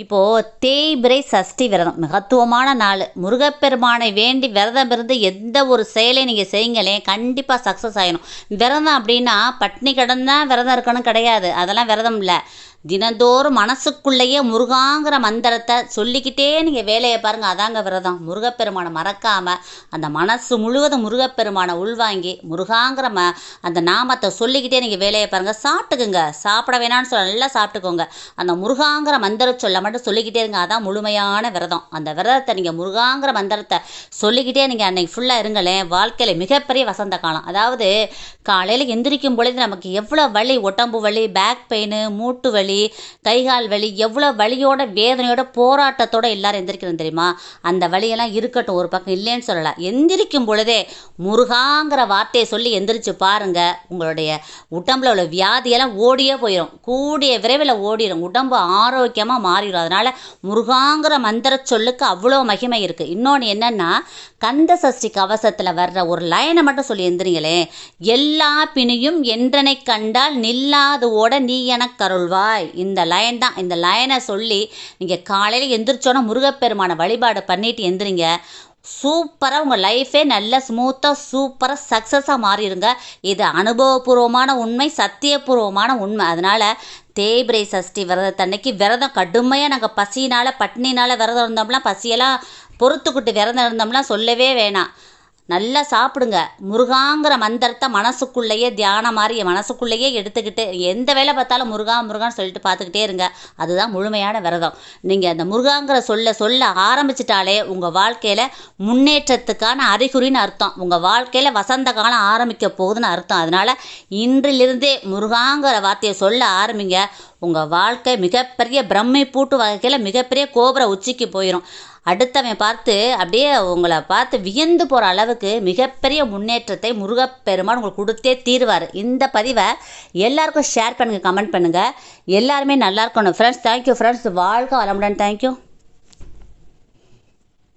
இப்போது தேய்பிறை சஷ்டி விரதம் மகத்துவமான நாள். முருகப்பெருமானை வேண்டி விரதம் இருந்து எந்த ஒரு செயலையும் நீங்கள் செய்யுங்களேன், கண்டிப்பாக சக்ஸஸ் ஆகிடும். விரதம் அப்படின்னா பட்னி கிடந்தான் விரதம் இருக்கணும் கிடையாது, அதெல்லாம் விரதம் இல்லை. தினந்தோறும் மனசுக்குள்ளேயே முருகாங்கிற மந்திரத்தை சொல்லிக்கிட்டே நீங்கள் வேலையை பாருங்கள், அதாங்க விரதம். முருகப்பெருமானை மறக்காமல் அந்த மனசு முழுவதும் முருகப்பெருமானை உள்வாங்கி முருகாங்கிற அந்த நாமத்தை சொல்லிக்கிட்டே நீங்கள் வேலையை பாருங்கள். சாப்பிட்டுக்குங்க, சாப்பிட வேணான்னு சொல்ல நல்லா சாப்பிட்டுக்கோங்க. அந்த முருகாங்கிற மந்திர சொல்ல மட்டும் சொல்லிக்கிட்டே இருங்க, அதான் முழுமையான விரதம். அந்த விரதத்தை நீங்கள் முருகாங்கிற மந்திரத்தை சொல்லிக்கிட்டே நீங்கள் அன்னைக்கு ஃபுல்லாக இருங்களேன், வாழ்க்கையில் மிகப்பெரிய வசந்த காலம். அதாவது காலையில் எந்திரிக்கும் பொழுது நமக்கு எவ்வளோ வலி, உடம்பு வலி, பேக் பெயின், மூட்டு வலி, கைகால் வலி, எவ்வளோ வலியோட வேதனையோட போராட்டத்தோட எல்லாரும் எந்திரிக்கிறோம் தெரியுமா? அந்த வலியெல்லாம் இருக்கட்டும், ஒரு பக்கம் இல்லைன்னு சொல்லலை. எந்திரிக்கும் பொழுதே முருகாங்கிற வார்த்தையை சொல்லி எந்திரிச்சு பாருங்க, உங்களுடைய உடம்புல உள்ள வியாதியெல்லாம் ஓடியே போயிடும், கூடிய விரைவில் ஓடிடும், உடம்பு ஆரோக்கியமாக மாறிடும். அதனால் முருகாங்கிற மந்திர சொல்லுக்கு அவ்வளோ மகிமை இருக்குது. இன்னொன்று என்னென்னா, கந்த சஷ்டி கவசத்தில் வர்ற ஒரு லைனை மட்டும் சொல்லி எந்திரிங்களே, எல்லா பிணியும் என்றனை கண்டால் நில்லாது ஓட நீ எனக்கு அருள்வாய். இந்த லைன் தான். இந்த லைனை சொல்லி நீங்கள் காலையில் எந்திரிச்சோன்னா முருகப்பெருமான வழிபாடு பண்ணிட்டு எந்திரிங்க. சூப்பராக உங்கள் லைஃபே நல்ல ஸ்மூத்தாக சூப்பராக சக்ஸஸாக மாறிடுங்க. இது அனுபவபூர்வமான உண்மை, சத்தியபூர்வமான உண்மை. அதனால் தேய்பிறை சஷ்டி விரதத்தன்னைக்கு விரதம் கடுமையாக நாங்கள் பசியினால் பட்னினால் விரதம் இருந்தோம்லாம், பசியெல்லாம் பொறுத்துக்கிட்டு விரதம் இருந்தோம்லாம் சொல்லவே வேணாம். நல்லா சாப்பிடுங்க. முருகாங்கிற மந்திரத்தை மனசுக்குள்ளேயே தியானம் மாதிரி மனசுக்குள்ளேயே எடுத்துக்கிட்டு எந்த வேலை பார்த்தாலும் முருகா முருகான்னு சொல்லிட்டு பார்த்துக்கிட்டே இருங்க. அதுதான் முழுமையான விரதம். நீங்கள் அந்த முருகாங்கிற சொல்ல ஆரம்பிச்சிட்டாலே உங்கள் வாழ்க்கையில் முன்னேற்றத்துக்கான அறிகுறின்னு அர்த்தம். உங்கள் வாழ்க்கையில் வசந்த காலம் ஆரம்பிக்க போகுதுன்னு அர்த்தம். அதனால் இன்றிலிருந்தே முருகாங்கிற வார்த்தையை சொல்ல ஆரம்பிங்க. உங்கள் வாழ்க்கை மிகப்பெரிய பிரம்மை பூட்டு வகையில் மிகப்பெரிய கோபுர உச்சிக்கு போயிடும். அடுத்தவன் பார்த்து அப்படியே உங்களை பார்த்து வியந்து போகிற அளவுக்கு மிகப்பெரிய முன்னேற்றத்தை முருகப்பெருமான் உங்களுக்கு கொடுத்தே தீர்வார். இந்த பதிவை எல்லாருக்கும் ஷேர் பண்ணுங்கள், கமெண்ட் பண்ணுங்கள். எல்லாருமே நல்லா இருக்கணும் ஃப்ரெண்ட்ஸ். Thank you friends. வாழ்க வளமுடன். தேங்க்யூ.